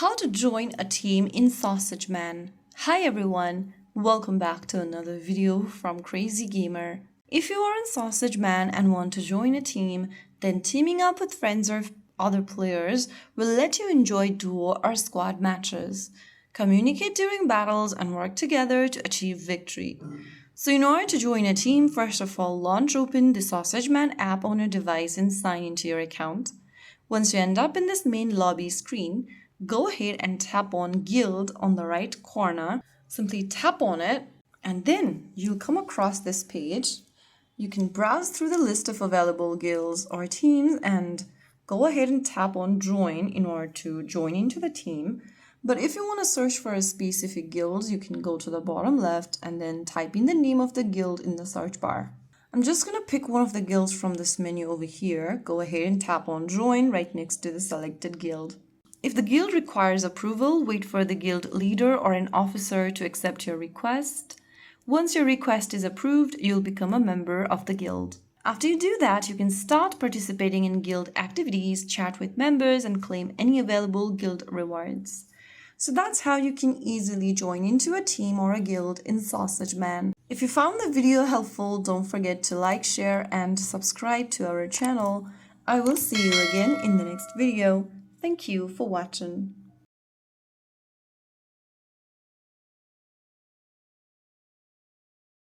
How to join a team in Sausage Man. Hi everyone, welcome back to another video from Crazy Gamer. If you are in Sausage Man and want to join a team, then teaming up with friends or other players will let you enjoy duo or squad matches, communicate during battles, and work together to achieve victory. So in order to join a team, first of all, launch open the Sausage Man app on your device and sign into your account. Once you end up in this main lobby screen, go ahead and tap on Guild on the right corner. Simply tap on it and then you'll come across this page. You can browse through the list of available guilds or teams and go ahead and tap on join in order to join into the team. But if you want to search for a specific guild, you can go to the bottom left and then type in the name of the guild in the search bar. I'm just going to pick one of the guilds from this menu over here. Go ahead and tap on join right next to the selected guild. If the guild requires approval, wait for the guild leader or an officer to accept your request. Once your request is approved, you'll become a member of the guild. After you do that, you can start participating in guild activities, chat with members, and claim any available guild rewards. So that's how you can easily join into a team or a guild in Sausage Man. If you found the video helpful, don't forget to like, share, and subscribe to our channel. I will see you again in the next video. Thank you for watching.